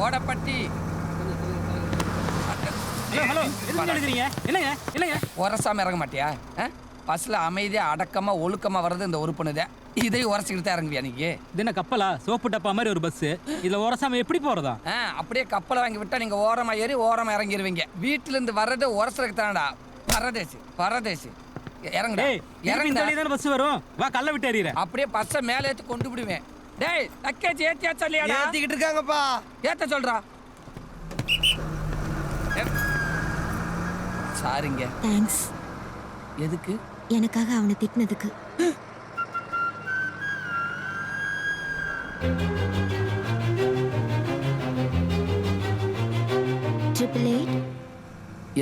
Odapatti. Hello எதுக்கு எடுக்கிறீங்க? என்னங்க என்னங்க உரசாம இறங்க மாட்டியா? பஸ்ல அமைதியா அடக்கமா ஒழுக்கமா வர்றது இந்த உறுப்புனுதே. இதையும் உரசிக்கிட்டு தான் இறங்குவியா நீங்க? இது என்ன கப்பலா? சோப்பு டப்பா மாதிரி ஒரு பஸ். இதுல உரசாம எப்படி போறதா? அப்படியே கப்பலை வாங்கி விட்டா நீங்க ஓரமா ஏறி ஓரமா இறங்கிடுவீங்க. வீட்டுல இருந்து வர்றது உரசலுக்கு தானடா. பரதேசி பரதேசி. இறங்குடா இறங்குடா. இறங்கி பஸ் வரும். வா கல்ல விட்டு எறிறேன். அப்படியே பஸ்ஸை மேலே ஏற்றி கொண்டு விடுவேன். டேய் லக்கேஜ் ஏத்தியா சொல்லியாடா? ஏத்திக்கிட்டு இருக்காங்கப்பா. ஏத்த சொல்றா. சாரிங்க. தேங்க்ஸ். எதுக்கு? எனக்காக அவனை திட்டினதுக்கு.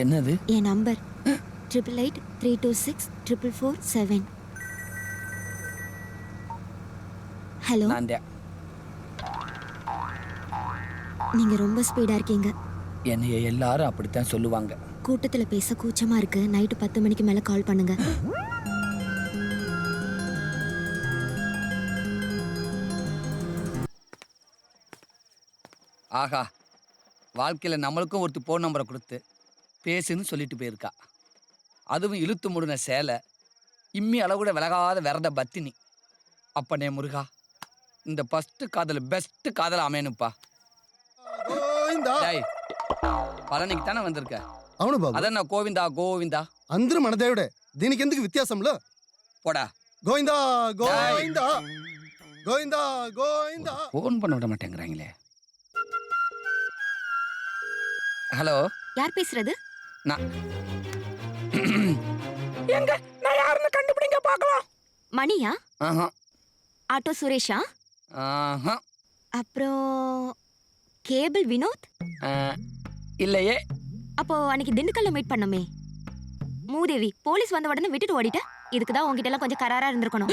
என்னது? என் நம்பர் 8883264447. ஹலோ. நீங்க ரொம்ப ஸ்பீடா இருக்கீங்க. என்னைய எல்லாரும் அப்படித்தான் சொல்லுவாங்க. கூட்டத்துல பேச கூச்சமா இருக்கு. நைட்டு 10 மணிக்கு மேல கால் பண்ணுங்க. ஆஹா, வாழ்க்கையில நம்மளுக்கும் ஒருத்தர் போன் நம்பரை கொடுத்து பேசுன்னு சொல்லிட்டு போயிருக்கா. அதுவும் இழுத்து முடுன சேலை, இம்மி அளவுட விலகாத விரத பத்தினி. அப்பனே முருகா, இந்த ஃபர்ஸ்ட் காதல் பெஸ்ட் காதல் அமையனுப்பா. டேய், பழனிக்கு தானே வந்திருக்க? అవును బాబు. అదన్న గోవిందా గోవిందా అందరూ మన దేవుడే. దీనికి ఎందుకు వ్యత్యాసంలో? போடா. గోవిందా గోవిందా గోవిందా గోవిందా. ஃபோன் பண்ண விட மாட்டேங்கிறாங்களே. ஹலோ, யார் பேசுறது? நான் எங்க நான் யாருன்னு கண்டுபிடிங்க பார்க்கலாம். மணியா? ஆஹா ஆட்டோ சுரேஷா? ஆஹா அப்புறம் கேபிள் வினோத்? இல்லையே. அப்போ அன்னைக்கு திண்டுக்கல்ல மீட் பண்ணமே மூதேவி. போலீஸ் வந்த உடனே விட்டுட்டு ஓடிட்ட. இதுக்கு தான் உங்ககிட்ட எல்லாம் கொஞ்சம் கராரா இருந்திருக்கணும்.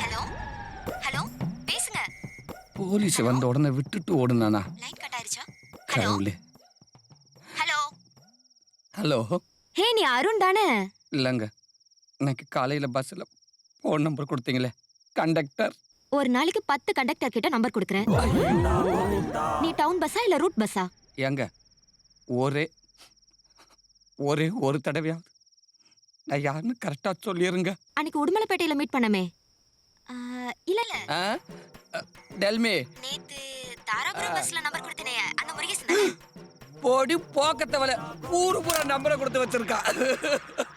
ஹலோ ஹலோ பேசுங்க. போலீஸ் வந்த உடனே விட்டுட்டு ஓடுனானா? லைன் கட் ஆயிருச்சா? கடவுளே. Hello hello. ஹே, நீ அருண் தானே? இல்லைங்க, இன்னைக்கு காலையில் பஸ்ஸில் ஃபோன் நம்பர் கொடுத்தீங்களே கண்டக்டர். ஒரு நாளைக்கு 10 கண்டக்டர் கிட்ட நம்பர் கொடுக்குறேன். நீ டவுன் பஸ்ஸா இல்ல ரூட் பஸ்ஸா? ஏங்க, ஒரே ஒரே ஒரு தடவையாவது நான் யாருன்னு கரெக்டாக சொல்லிடுங்க. அன்னைக்கு உடுமலைப்பேட்டையில மீட் பண்ணமே. இல்ல இல்ல, டெல்மி. நேத்து தாராபுரம் பஸ்ல நம்பர் கொடுத்தனே அந்த முருகேசன் தானே? போடி போக்கத்தவளை ஊரு பூரா நம்பரை கொடுத்து வச்சிருக்கா.